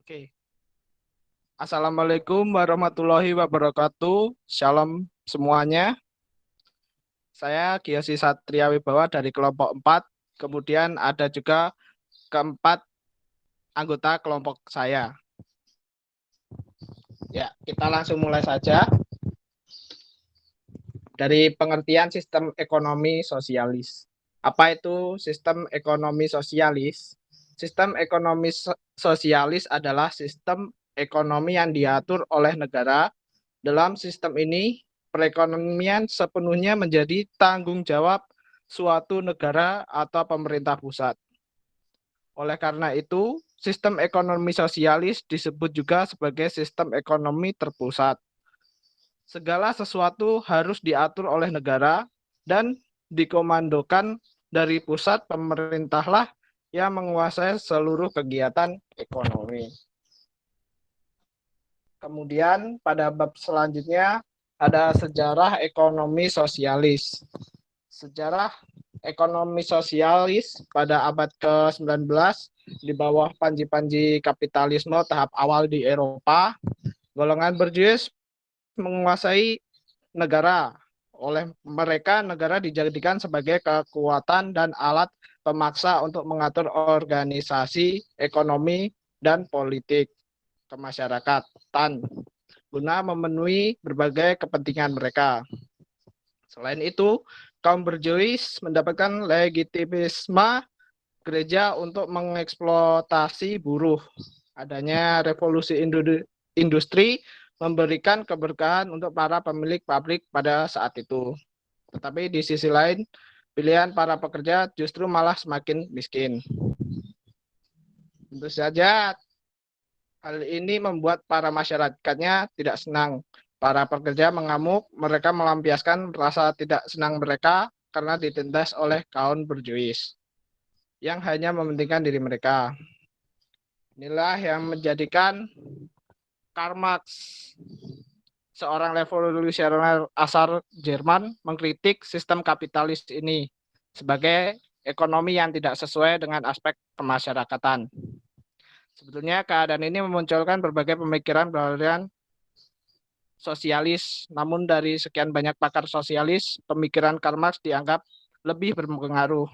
Oke. Assalamualaikum warahmatullahi wabarakatuh. Shalom semuanya. Saya Giyosi Satria Wibawa dari kelompok 4. Kemudian ada juga keempat anggota kelompok saya. Ya, kita langsung mulai saja. Dari pengertian sistem ekonomi sosialis. Apa itu sistem ekonomi sosialis? Sistem ekonomi sosialis adalah sistem ekonomi yang diatur oleh negara. Dalam sistem ini, perekonomian sepenuhnya menjadi tanggung jawab suatu negara atau pemerintah pusat. Oleh karena itu, sistem ekonomi sosialis disebut juga sebagai sistem ekonomi terpusat. Segala sesuatu harus diatur oleh negara dan dikomandokan dari pusat. Pemerintahlah yang menguasai seluruh kegiatan ekonomi. Kemudian pada bab selanjutnya ada sejarah ekonomi sosialis. Sejarah ekonomi sosialis pada abad ke-19 di bawah panji-panji kapitalisme tahap awal di Eropa, golongan borjuis menguasai negara. Oleh mereka, negara dijadikan sebagai kekuatan dan alat pemaksa untuk mengatur organisasi, ekonomi, dan politik kemasyarakatan guna memenuhi berbagai kepentingan mereka. Selain itu, kaum borjuis mendapatkan legitimisme gereja untuk mengeksploitasi buruh. Adanya revolusi industri memberikan keberkahan untuk para pemilik pabrik pada saat itu. Tetapi di sisi lain, pilihan para pekerja justru malah semakin miskin. Tentu saja hal ini membuat para masyarakatnya tidak senang. Para pekerja mengamuk, mereka melampiaskan rasa tidak senang mereka karena ditindas oleh kaum borjuis yang hanya mementingkan diri mereka. Inilah yang menjadikan Karl Marx, seorang revolusioner asal Jerman, mengkritik sistem kapitalis ini sebagai ekonomi yang tidak sesuai dengan aspek kemasyarakatan. Sebetulnya keadaan ini memunculkan berbagai pemikiran beraliran sosialis, namun dari sekian banyak pakar sosialis, pemikiran Karl Marx dianggap lebih berpengaruh.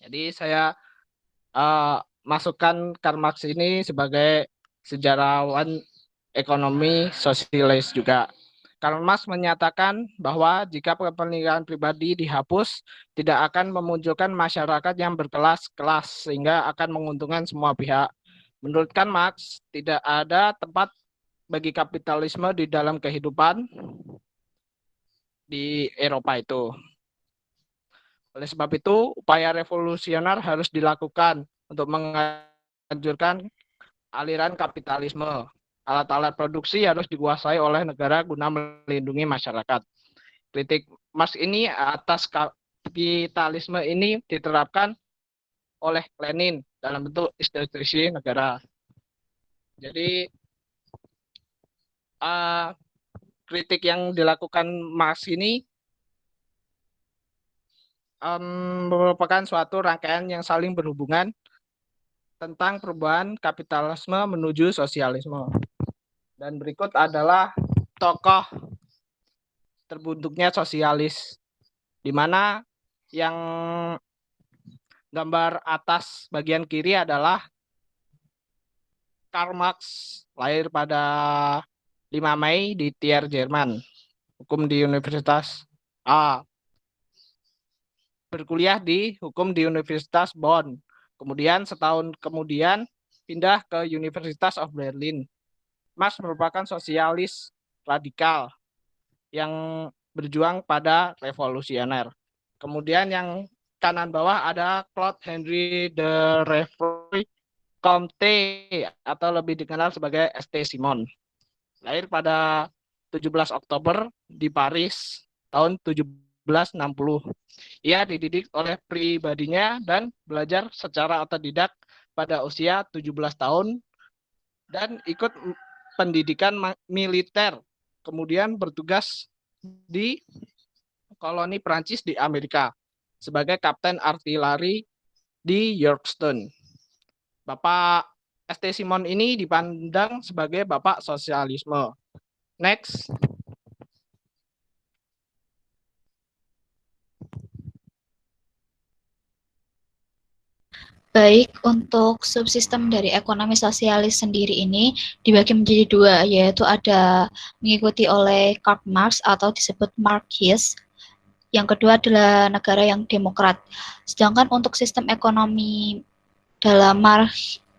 Jadi saya masukkan Karl Marx ini sebagai sejarawan ekonomi sosialis juga. Karl Marx menyatakan bahwa jika kepentingan pribadi dihapus, tidak akan memunculkan masyarakat yang berkelas-kelas sehingga akan menguntungkan semua pihak. Menurut Karl Marx, tidak ada tempat bagi kapitalisme di dalam kehidupan di Eropa itu. Oleh sebab itu, upaya revolusioner harus dilakukan untuk menghancurkan aliran kapitalisme. Alat-alat produksi harus dikuasai oleh negara guna melindungi masyarakat. Kritik Marx ini atas kapitalisme ini diterapkan oleh Lenin dalam bentuk institusi negara. Jadi kritik yang dilakukan Marx ini merupakan suatu rangkaian yang saling berhubungan tentang perubahan kapitalisme menuju sosialisme. Dan berikut adalah tokoh terbentuknya sosialis, di mana yang gambar atas bagian kiri adalah Karl Marx, lahir pada 5 Mei di Trier, Jerman, hukum di Universitas berkuliah di hukum di Universitas Bonn. Kemudian setahun kemudian pindah ke Universitas of Berlin. Marx merupakan sosialis radikal yang berjuang pada revolusioner. Kemudian yang kanan bawah ada Claude Henry de Reffroy Comte atau lebih dikenal sebagai ST Simon. Lahir pada 17 Oktober di Paris tahun 1760. Ia dididik oleh pribadinya dan belajar secara otodidak pada usia 17 tahun dan ikut pendidikan militer. Kemudian bertugas di koloni Prancis di Amerika sebagai kapten artileri di Yorktown. Bapak ST Simon ini dipandang sebagai bapak sosialisme. Next. Baik, untuk subsistem dari ekonomi sosialis sendiri ini dibagi menjadi dua, yaitu ada mengikuti oleh Karl Marx atau disebut Marxist. Yang kedua adalah negara yang demokrat. Sedangkan untuk sistem ekonomi dalam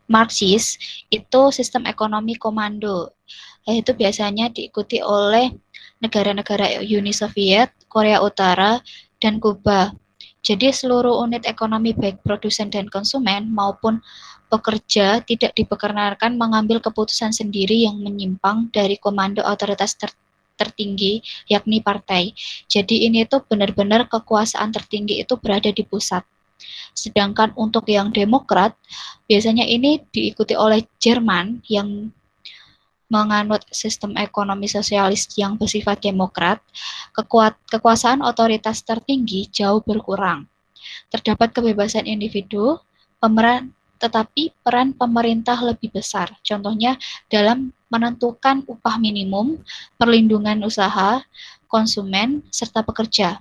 Marxis itu sistem ekonomi komando, yaitu biasanya diikuti oleh negara-negara Uni Soviet, Korea Utara, dan Kuba. Jadi seluruh unit ekonomi baik produsen dan konsumen maupun pekerja tidak diperkenankan mengambil keputusan sendiri yang menyimpang dari komando otoritas tertinggi, yakni partai. Jadi ini tuh benar-benar kekuasaan tertinggi itu berada di pusat. Sedangkan untuk yang demokrat, biasanya ini diikuti oleh Jerman yang menganut sistem ekonomi sosialis yang bersifat demokrat, kekuasaan otoritas tertinggi jauh berkurang. Terdapat kebebasan individu, tetapi peran pemerintah lebih besar. Contohnya dalam menentukan upah minimum, perlindungan usaha, konsumen, serta pekerja.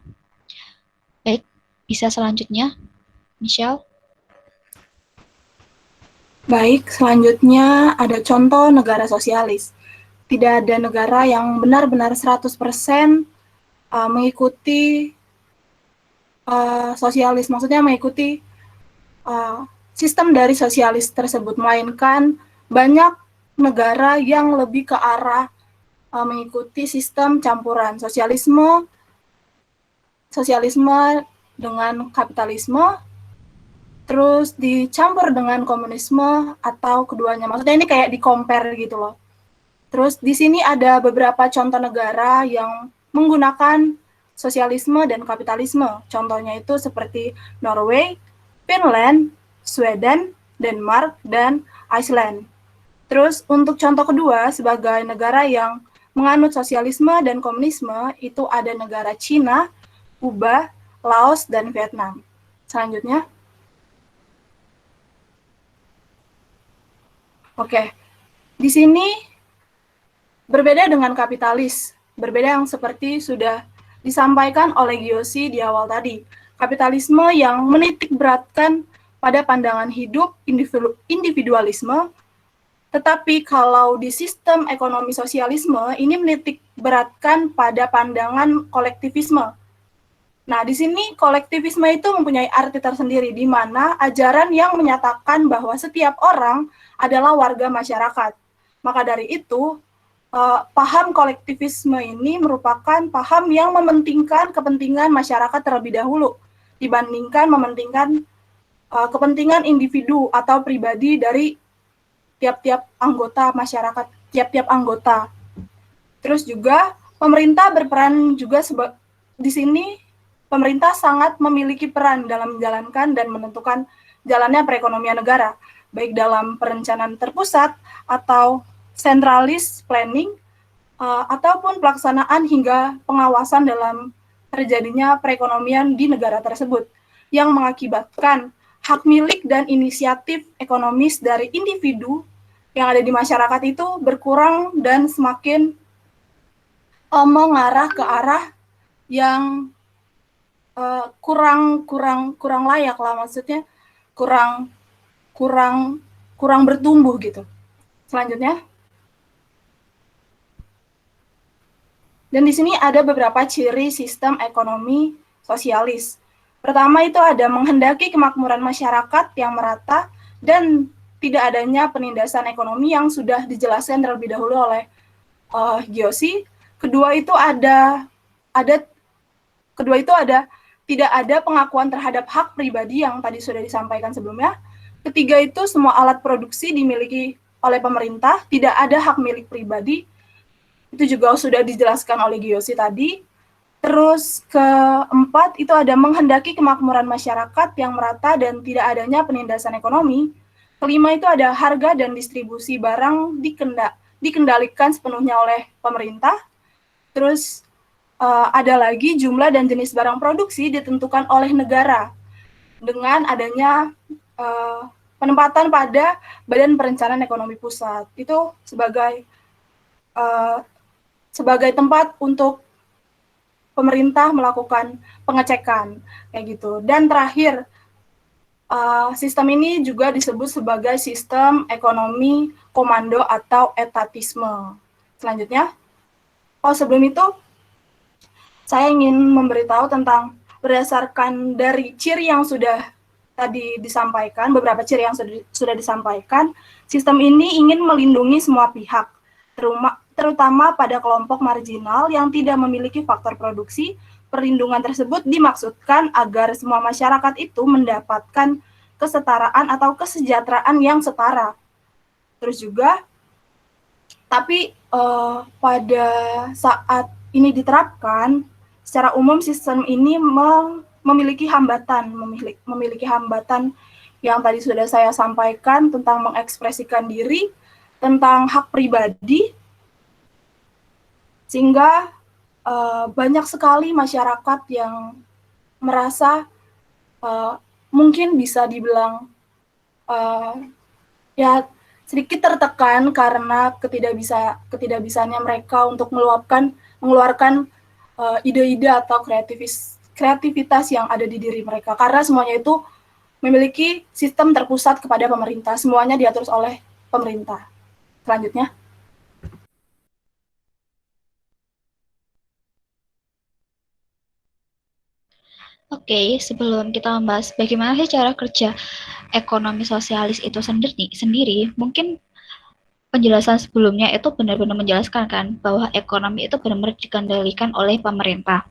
Baik, bisa selanjutnya, Michelle. Baik, selanjutnya ada contoh negara sosialis. Tidak ada negara yang benar-benar 100% mengikuti sosialis, maksudnya mengikuti sistem dari sosialis tersebut, melainkan banyak negara yang lebih ke arah mengikuti sistem campuran sosialisme dengan kapitalisme, terus dicampur dengan komunisme atau keduanya. Maksudnya ini kayak di-compare gitu loh. Terus di sini ada beberapa contoh negara yang menggunakan sosialisme dan kapitalisme. Contohnya itu seperti Norway, Finland, Sweden, Denmark, dan Iceland. Terus untuk contoh kedua sebagai negara yang menganut sosialisme dan komunisme itu ada negara Cina, Kuba, Laos, dan Vietnam. Selanjutnya. Oke, di sini berbeda dengan kapitalis, berbeda yang seperti sudah disampaikan oleh Gyoshi di awal tadi. Kapitalisme yang menitik beratkan pada pandangan hidup individualisme, tetapi kalau di sistem ekonomi sosialisme ini menitik beratkan pada pandangan kolektivisme. Nah, di sini kolektivisme itu mempunyai arti tersendiri, di mana ajaran yang menyatakan bahwa setiap orang adalah warga masyarakat. Maka dari itu, paham kolektivisme ini merupakan paham yang mementingkan kepentingan masyarakat terlebih dahulu, dibandingkan mementingkan kepentingan individu atau pribadi dari tiap-tiap anggota masyarakat, tiap-tiap anggota. Terus juga, pemerintah berperan juga di sini. Pemerintah sangat memiliki peran dalam menjalankan dan menentukan jalannya perekonomian negara, baik dalam perencanaan terpusat atau centralized planning, ataupun pelaksanaan hingga pengawasan dalam terjadinya perekonomian di negara tersebut, yang mengakibatkan hak milik dan inisiatif ekonomis dari individu yang ada di masyarakat itu berkurang dan semakin mengarah ke arah yang kurang layak lah, maksudnya kurang bertumbuh gitu. Selanjutnya, dan di sini ada beberapa ciri sistem ekonomi sosialis. Pertama itu ada menghendaki kemakmuran masyarakat yang merata dan tidak adanya penindasan ekonomi yang sudah dijelaskan terlebih dahulu oleh Gyoshi. Kedua itu ada tidak ada pengakuan terhadap hak pribadi yang tadi sudah disampaikan sebelumnya. Ketiga itu semua alat produksi dimiliki oleh pemerintah, tidak ada hak milik pribadi. Itu juga sudah dijelaskan oleh Gyoshi tadi. Terus keempat itu ada menghendaki kemakmuran masyarakat yang merata dan tidak adanya penindasan ekonomi. Kelima itu ada harga dan distribusi barang dikendalikan sepenuhnya oleh pemerintah. Terus ada lagi jumlah dan jenis barang produksi ditentukan oleh negara dengan adanya penempatan pada Badan Perencanaan Ekonomi Pusat. Itu sebagai tempat untuk pemerintah melakukan pengecekan kayak gitu. Dan terakhir, sistem ini juga disebut sebagai sistem ekonomi komando atau etatisme. Selanjutnya, sebelum itu saya ingin memberitahu tentang berdasarkan dari ciri yang sudah tadi disampaikan, beberapa ciri yang sudah disampaikan, sistem ini ingin melindungi semua pihak, terutama pada kelompok marginal yang tidak memiliki faktor produksi. Perlindungan tersebut dimaksudkan agar semua masyarakat itu mendapatkan kesetaraan atau kesejahteraan yang setara. Terus juga, tapi pada saat ini diterapkan, secara umum sistem ini memiliki hambatan yang tadi sudah saya sampaikan tentang mengekspresikan diri, tentang hak pribadi, sehingga banyak sekali masyarakat yang merasa mungkin bisa dibilang ya sedikit tertekan karena ketidakbisaannya mereka untuk mengeluarkan ide-ide atau kreativitas yang ada di diri mereka, karena semuanya itu memiliki sistem terpusat kepada pemerintah, semuanya diatur oleh pemerintah. Selanjutnya. Oke, sebelum kita membahas bagaimana sih cara kerja ekonomi sosialis itu sendiri, mungkin penjelasan sebelumnya itu benar-benar menjelaskan kan bahwa ekonomi itu benar-benar dikendalikan oleh pemerintah.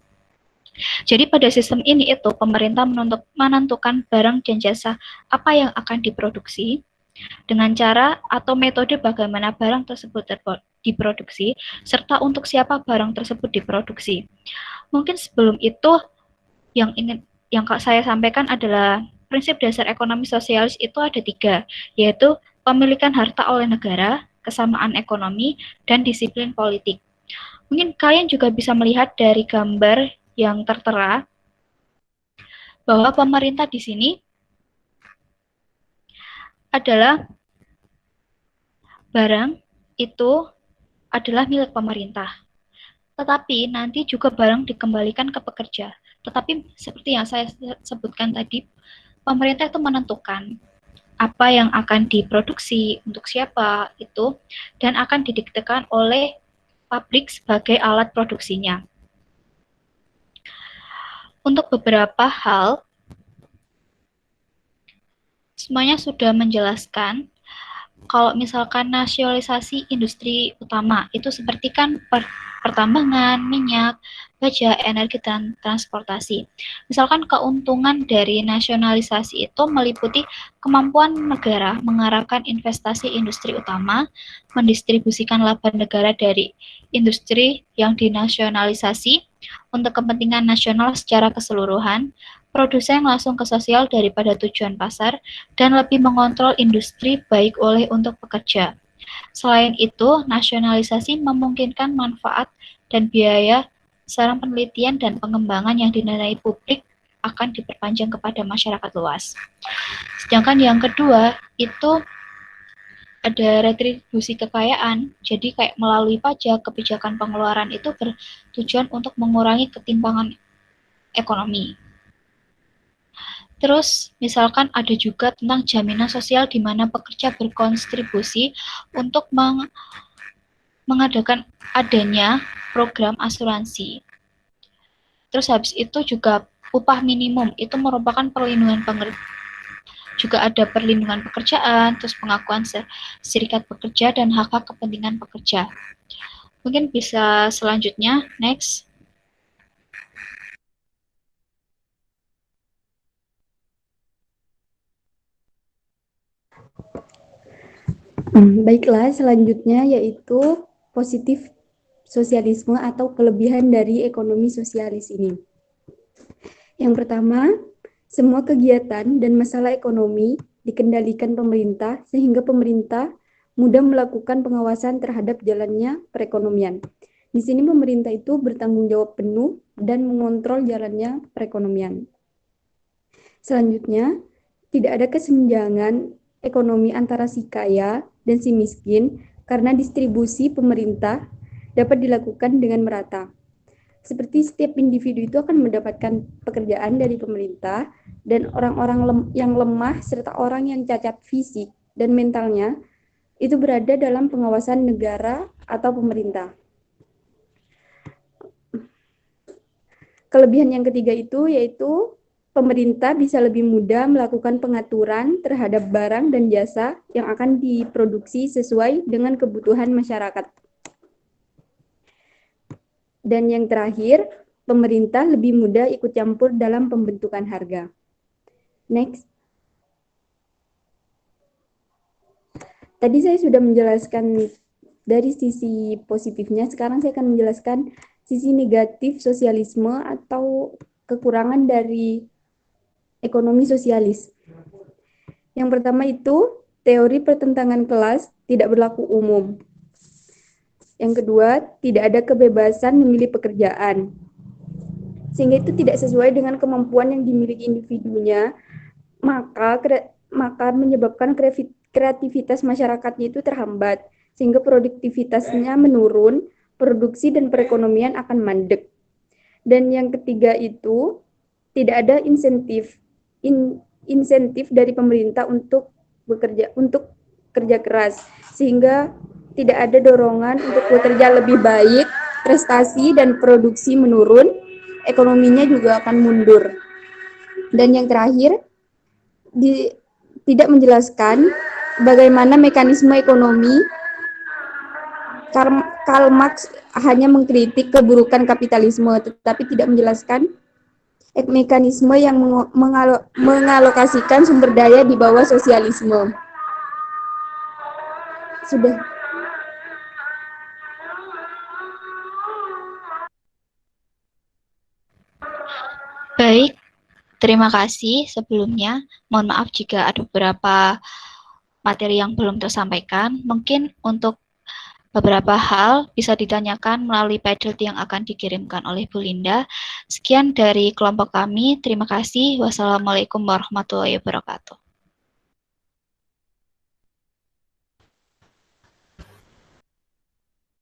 Jadi pada sistem ini itu pemerintah menentukan barang dan jasa apa yang akan diproduksi dengan cara atau metode bagaimana barang tersebut diproduksi serta untuk siapa barang tersebut diproduksi. Mungkin sebelum itu yang saya sampaikan adalah prinsip dasar ekonomi sosialis itu ada 3, yaitu pemilikan harta oleh negara, kesamaan ekonomi, dan disiplin politik. Mungkin kalian juga bisa melihat dari gambar yang tertera bahwa pemerintah di sini adalah barang itu adalah milik pemerintah. Tetapi nanti juga barang dikembalikan ke pekerja. Tetapi seperti yang saya sebutkan tadi, pemerintah itu menentukan apa yang akan diproduksi, untuk siapa itu, dan akan didiktekan oleh pabrik sebagai alat produksinya. Untuk beberapa hal, semuanya sudah menjelaskan. Kalau misalkan nasionalisasi industri utama, itu seperti kan pertambangan, minyak, baja, energi, dan transportasi. Misalkan keuntungan dari nasionalisasi itu meliputi kemampuan negara mengarahkan investasi industri utama, mendistribusikan laba negara dari industri yang dinasionalisasi untuk kepentingan nasional secara keseluruhan, produsen langsung ke sosial daripada tujuan pasar, dan lebih mengontrol industri baik oleh untuk pekerja. Selain itu, nasionalisasi memungkinkan manfaat dan biaya sarana penelitian dan pengembangan yang dinilai publik akan diperpanjang kepada masyarakat luas. Sedangkan yang kedua, itu ada retribusi kekayaan. Jadi kayak melalui pajak, kebijakan pengeluaran itu bertujuan untuk mengurangi ketimpangan ekonomi. Terus, misalkan ada juga tentang jaminan sosial di mana pekerja berkontribusi untuk mengadakan adanya program asuransi. Terus habis itu juga upah minimum, itu merupakan perlindungan juga ada perlindungan pekerjaan, terus pengakuan serikat pekerja dan hak-hak kepentingan pekerja. Mungkin bisa selanjutnya, next. Baiklah, selanjutnya yaitu positif sosialisme atau kelebihan dari ekonomi sosialis ini. Yang pertama, semua kegiatan dan masalah ekonomi dikendalikan pemerintah sehingga pemerintah mudah melakukan pengawasan terhadap jalannya perekonomian. Di sini pemerintah itu bertanggung jawab penuh dan mengontrol jalannya perekonomian. Selanjutnya, tidak ada kesenjangan ekonomi antara si kaya dan si miskin karena distribusi pemerintah dapat dilakukan dengan merata. Seperti setiap individu itu akan mendapatkan pekerjaan dari pemerintah, dan orang-orang yang lemah serta orang yang cacat fisik dan mentalnya itu berada dalam pengawasan negara atau pemerintah. Kelebihan yang ketiga itu yaitu pemerintah bisa lebih mudah melakukan pengaturan terhadap barang dan jasa yang akan diproduksi sesuai dengan kebutuhan masyarakat. Dan yang terakhir, pemerintah lebih mudah ikut campur dalam pembentukan harga. Next. Tadi saya sudah menjelaskan dari sisi positifnya, sekarang saya akan menjelaskan sisi negatif sosialisme atau kekurangan dari ekonomi sosialis. Yang pertama itu, teori pertentangan kelas tidak berlaku umum. Yang kedua, tidak ada kebebasan memilih pekerjaan, sehingga itu tidak sesuai dengan kemampuan yang dimiliki individunya, maka menyebabkan kreativitas masyarakatnya itu terhambat, sehingga produktivitasnya menurun, produksi dan perekonomian akan mandek. Dan yang ketiga itu, tidak ada insentif dari pemerintah untuk kerja keras, sehingga tidak ada dorongan untuk bekerja lebih baik, prestasi dan produksi menurun, ekonominya juga akan mundur. Dan yang terakhir, tidak menjelaskan bagaimana mekanisme ekonomi. Karl Marx hanya mengkritik keburukan kapitalisme, tetapi tidak menjelaskan mekanisme yang mengalokasikan sumber daya di bawah sosialisme. Sudah. Baik, terima kasih sebelumnya. Mohon maaf jika ada beberapa materi yang belum tersampaikan. Mungkin untuk beberapa hal bisa ditanyakan melalui paged yang akan dikirimkan oleh Bu Linda. Sekian dari kelompok kami. Terima kasih. Wassalamualaikum warahmatullahi wabarakatuh.